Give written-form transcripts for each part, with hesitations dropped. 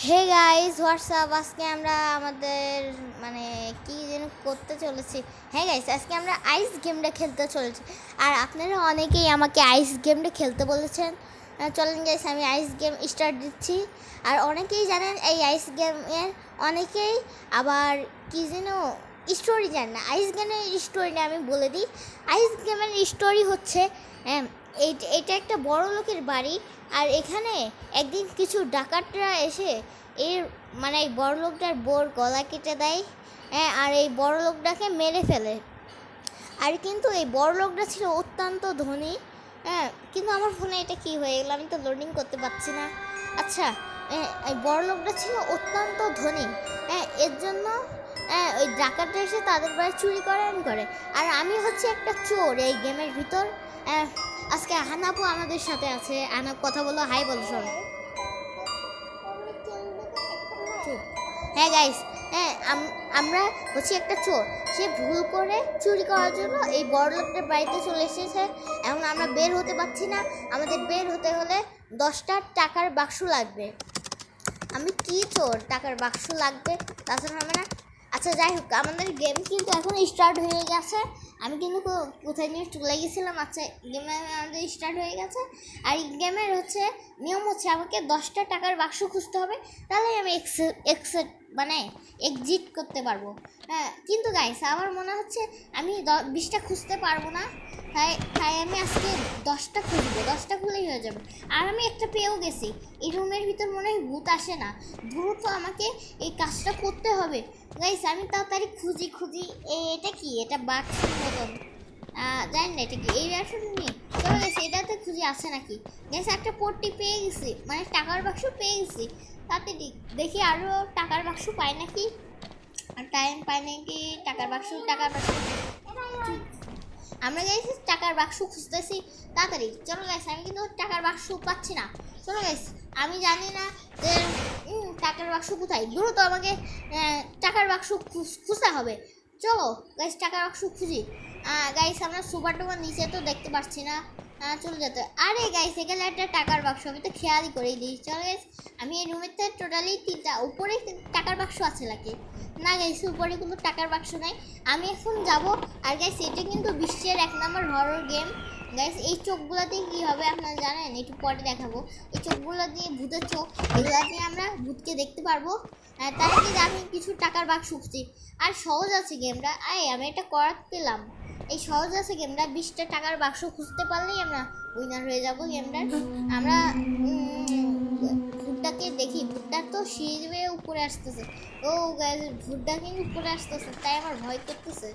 Hey guys WhatsApp আজকে আমরা আমাদের মানে কি যেন করতে চলেছি। হ্যাঁ গাইস, আজকে আমরা আইস গেমটা খেলতে চলেছি। আর আপনারা অনেকেই আমাকে আইস গেমটা খেলতে বলেছেন। চলেন গাইস, আমি আইস গেম স্টার্ট দিচ্ছি। আর অনেকেই জানেন এই আইস গেমের, অনেকেই আবার কি যেন স্টোরি জানেন না। আইস গেমের স্টোরিটা আমি বলে দিই। আইস গেমের স্টোরি হচ্ছে এটা একটা বড় লোকের বাড়ি। আর এখানে একদিন কিছু ডাকাতরা এসে এর মানে এই বড় লোকটার বোর গলা কেটে দেয়। হ্যাঁ, আর এই বড় লোকটাকে মেরে ফেলে। আর কিন্তু এই বড় লোকটা ছিল অত্যন্ত ধনী। হ্যাঁ, কিন্তু আমার ফোনে এটা কি হয়ে গেলো, আমি তো লোডিং করতে পারছি না। আচ্ছা, এই বড় লোকটা ছিল অত্যন্ত ধনী। হ্যাঁ, এর জন্য ওই ডাকাতরা এসে তাদের বাড়ি চুরি করে। আর আমি হচ্ছে একটা চোর এই গেমের ভিতর। আজকে আহনাপু আমাদের সাথে আছে। আহনাপ কথা বলো, হাই বলো সব। হ্যাঁ গাইস, হ্যাঁ আমরা হচ্ছে একটা চোর। সে ভুল করে চুরি করার জন্য এই বড় লোকটার বাড়িতে চলে এসেছে। এখন আমরা বের হতে পারছি না। আমাদের বের হতে হলে 10টা টাকার বাক্স লাগবে। আমি কি চোর, টাকার বাক্স লাগবে, তাছাড়া হবে না। আচ্ছা যাই হোক, আমাদের গেম কিন্তু এখন স্টার্ট হয়ে গেছে। আমি কিন্তু কোথায় নিয়ে চলে গেছিলাম। আচ্ছা, গেম আমাদের স্টার্ট হয়ে গেছে। আর এই গেমের হচ্ছে নিয়ম হচ্ছে আমাকে 10টা টাকার বাক্স খুঁজতে হবে, তাহলে আমি মানে এক্সিট করতে পারবো। হ্যাঁ, কিন্তু গাইস আমার মনে হচ্ছে আমি 20টা খুঁজতে পারবো না। তাই আমি আজকে 10টা খুঁজবো, 10টা খুলেই হয়ে যাবে। আর আমি একটা পেয়েও গেছি। এই রুমের ভিতর মনে হয় ভূত আসে না। দ্রুত আমাকে এই কাজটা করতে হবে গাইস। আমি তাড়াতাড়ি খুঁজি। এটা কি, এটা বাক্সের মতন, জানি না এটা কি। এই আসুন নি, চলে গেছে। এটাতে খুঁজে আসে নাকি গাইস। একটা পট্টি পেয়ে গেছি, মানে টাকার বাক্স পেয়ে গেছি। তাতে দেখি আরও টাকার বাক্স পাই নাকি। আর টাইম পাই নাকি টাকার বাক্স। আমরা গাইছি টাকার বাক্স খুঁজতেছি। তাড়াতাড়ি চলো গাইস, আমি কিন্তু টাকার বাক্স পাচ্ছি না। চলো গাইস, আমি জানি না যে টাকার বাক্স কোথায়। দ্রুত আমাকে টাকার বাক্স খুঁজতে হবে। চলো গাইস, টাকার বাক্স খুঁজি। গাইস আমরা সুপার টুপার নিচে তো দেখতে পাচ্ছি না। চলে যেতে। আরে গাইস, এখানে একটা টাকার বাক্স, আমি তো খেয়ালই করেই দিই। চলো গাইস, আমি এই রুমের থেকে টোটালি 3টা উপরে টাকার বাক্স আছে নাকি না গাইস, উপরে কোনো টাকার বাক্স নাই। আমি এখন যাব। আর গাইস এটা কিন্তু বিশ্বের 1 নম্বর হরর গেম। গাইস এই চোখগুলো দিয়ে কী হবে আপনারা জানেন, একটু পরে দেখাবো। এই চোখগুলো দিয়ে, ভূতের চোখ, এগুলো দিয়ে আমরা ভূতকে দেখতে পারবো। তাই কি আমি কিছু টাকার বাক্স খুঁজছি। আর সহজ আছে গেমটা। আমি এটা করার পেলাম। এই সহজ আছে গেমটা। 20টা টাকার বাক্স খুঁজতে পারলেই আমরা উইনার হয়ে যাব গেমটার। আমরা ভুট্টাকে দেখি। ভুট্টা তো সিঁড়ি উপরে আসতেছে। ও গাইস, ভুট্টা কিন্তু উপরে আসতেছে, তাই আমার ভয় করতেছে।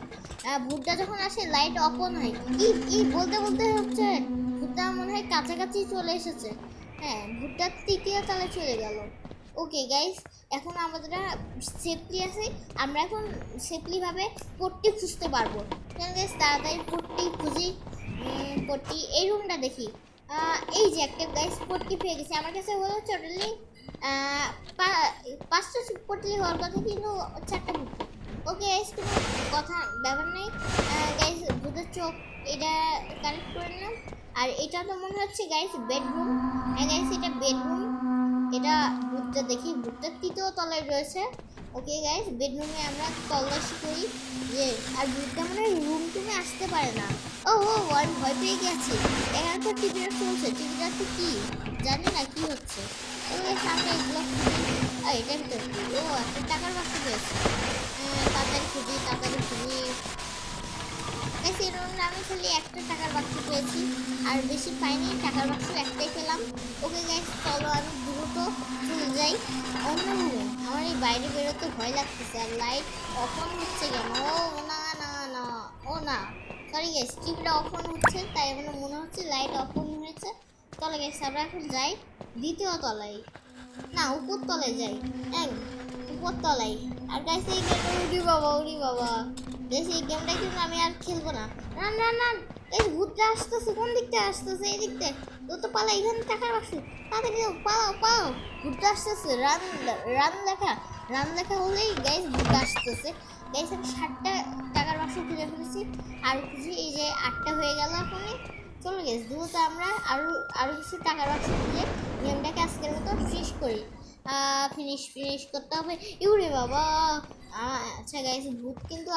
ভুট্টা যখন আসে লাইট অফ অন হয়। বলতে বলতে হচ্ছে ভুট্টা মনে হয় কাছাকাছি চলে এসেছে। হ্যাঁ, ভুট্টার 3য় তলায় চলে গেল। ওকে গাইস, এখন আমাদের সেফলি আছে। আমরা এখন সেফলিভাবে পট্টি খুঁজতে পারবো। গাইস তাড়াতাড়ি পট্টি খুঁজি। পট্টি এই রুমটা দেখি। এই যে একটা গাইস পট্টি পেয়ে গেছি। আমার কাছে হলো টোটালি 5টা পট্টি হওয়ার কথা, কিন্তু 4টা পট্টি। ওকে গাইস, কোনো কথা ব্যাপার নেই। গাইস ভূতের চোখ এটা কানেক্ট করে নিলাম। আর এটা তো মনে হচ্ছে গাইস বেডরুম। হ্যাঁ গাইস, এটা বেডরুম। এটা ভূতটা দেখি, ভূতটা 3য় তলায় রয়েছে। ওকে গাইস, বেডরুমে আমরা তল্লাশি করি যে। আর ভূতটা মানে রুম টুমে আসতে পারে না। ও আমি ভয় পেয়ে গেছি। এখানে তো টিভিটা চলছে। টিভিটা তো কি জানি না কি হচ্ছে। ওকে সামনে এগুলো খুঁজি। এটার ভিতরে ও একটা টাকার বাক্স পেয়েছে। তাড়াতাড়ি খুঁজি। এই রুমে আমি খালি একটা টাকার বাক্স পেয়েছি, আর বেশি পাইনি। টাকার বাক্স একটাই পেলাম। ওকে গাইস, চলো আমি দ্রুত চলে যাই অন্য রুমে। আমার এই বাইরে বেরোতে ভয় লাগতেছে। আর লাইট অফ অন হচ্ছে কেন? ও না না না, ও না, সরি গাইস, টিভিটা অফ অন হচ্ছে, তাই আমার মনে হচ্ছে লাইট অফ অন হয়েছে। চলো গাইস, আমরা এখন যাই 2য় তলায়, না উপর তলায় যাই। উপর তলায়। আর গাইস এই গেমটা উড়ি বাবা গাইস, এই গেমটা কিন্তু আমি আর খেলবো না। না না না, এই ভূতটা আসতেছে। কোন দিক থেকে আসতেছে? এই দিক থেকে। তো পালা, এখানে টাকার বাক্স। তাড়াতাড়ি পালাও। ভূতটা আসতেছে। রান লেখা হলেই গাইস ভূতটা আসতেছে। গাইস আমি 7টা টাকার বাক্স খুঁজে ফেলেছি। আর খুঁজি, এই যে 8টা হয়ে গেল এখনই। চলে গেছে দ্রুত আমরা আরো কিছু টাকার বাক্স খুঁজে গেমটাকে আজকের মতো শেষ করি। ফিনিশ ফিনিশ করতে হবে। ইউরে বাবা! আচ্ছা গাইস, ভূত কিন্তু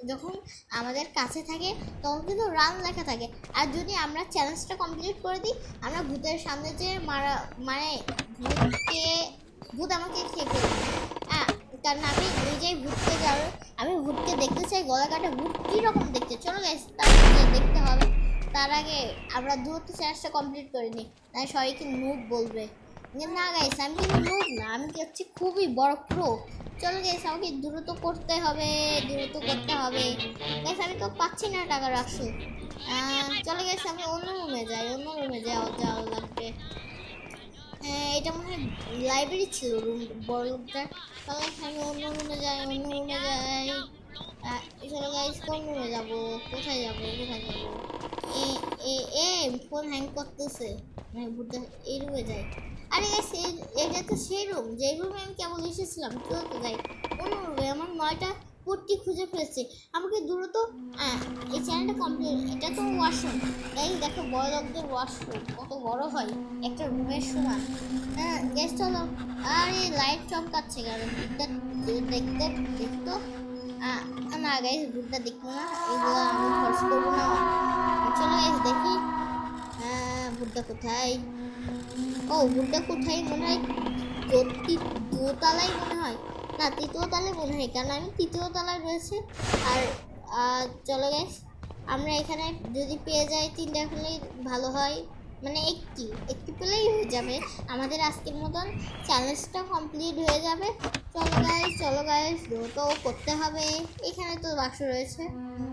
যখন আমাদের কাছে থাকে তখন কিন্তু রান লেখা থাকে। আর যদি আমরা চ্যালেঞ্জটা কমপ্লিট করে দিই, আমরা ভূতের সামনে যে মারা মানে ভূত আমাকে খেয়ে ফেলবে। হ্যাঁ, কারণ আমি নিজেই ভূতকে যাবো, আমি ভূতকে দেখতে চাই গলা কাটা ভূত কীরকম দেখতে। চলো গাইস, তার দেখতে হবে। তার আগে আমরা দূরত্ব চ্যালেঞ্জটা কমপ্লিট করে নিই, তাই সবাইকে নুব বলবে। না গাইস, আমি কিন্তু নুব না, আমি কি হচ্ছে খুবই বড় প্রো। চলো গাইস, আমাকে দ্রুত করতে হবে, দ্রুত করতে হবে। গাইস, আমি তো পাচ্ছি না টাকা রাখছো। চলো গাইস, আমি অন্য রুমে যাই, অন্য রুমে যাওয়া লাগবে। এটা মনে হয় লাইব্রেরি ছিল রুম, বড় রুমটা। চলো গাইস, আমি অন্য রুমে যাই, অন্য রুমে যাই। চলো গাইস, কোন রুমে যাবো, কোথায় যাবো, কোথায় যাবো? এ এ এ ফোন হ্যাং করতেছে। ভূতটা এই রুমে যাই। আরে গাইস, এটা তো সেই রুম যে রুমে আমি কেবল এসেছিলাম। চলো তো যাই অন্য রুমে। আমার 9টা পট্টি খুঁজে ফেলেছি। আমাকে দ্রুত এই চ্যানেলটা কমপ্লিট। এটা তো ওয়াশরুম। এই দেখো, বড় লোকদের ওয়াশরুম কত বড় হয়, একটা রুমের সমান। হ্যাঁ গ্যাস, চলো। আরে লাইট চমকাচ্ছে কেন? ভূতটা দেখতে দেখতো। না গাইস, ভূতটা দেখবো না, এগুলো আমি খরচ করবো না। চলো গাইস, দেখি ভূতটা কোথায়। ও, ভূতটা কোথায় মনে হয় দোতলায় মনে হয়, না তৃতীয় তলায় মনে হয়, কারণ আমি তৃতীয় তলায় রয়েছে। আর চলো গাইস, আমরা এখানে যদি পেয়ে যাই 3টা পেলেই ভালো হয়, মানে একটি পেলেই হয়ে যাবে। আমাদের আজকের মতন চ্যালেঞ্জটা কমপ্লিট হয়ে যাবে। চলো গাইস, দ্রুত করতে হবে। এখানে তো বাক্স রয়েছে।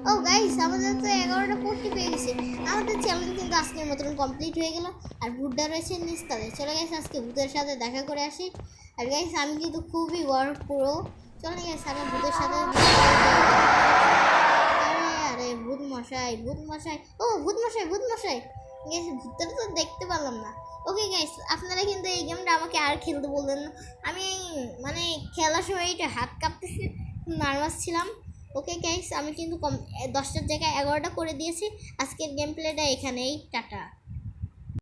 ও গাইস, আমাদের তো 11টা পট্টি পেয়ে গেছে। আমাদের চ্যালেঞ্জ কিন্তু আজকের মতন কমপ্লিট হয়ে গেল। আর ভূতটা রয়েছে নিচতলায়। চলো গাইস, আজকে ভূতের সাথে দেখা করে আসি। আর গাইস, আমি কিন্তু খুবই বড় পুরো। চলো গাইস, আমি ভূতের সাথে আরে ভূত মশাই, ভূত মশাই, ও ভূত মশাই, ভূত মশাই। গাইস, ভূতটা তো দেখতে পেলাম না। ওকে গাইস, আপনারা কিন্তু এই গেমটা আমাকে আর খেলতে বললেন না। আমি মানে খেলার সময় এটা হাত কাঁপতেছি, নার্ভাস ছিলাম। ওকে গাইস, আমি কিন্তু 10টার জায়গায় 11টা করে দিয়েছি। আজকের গেম প্লেটা এখানেই, টাটা।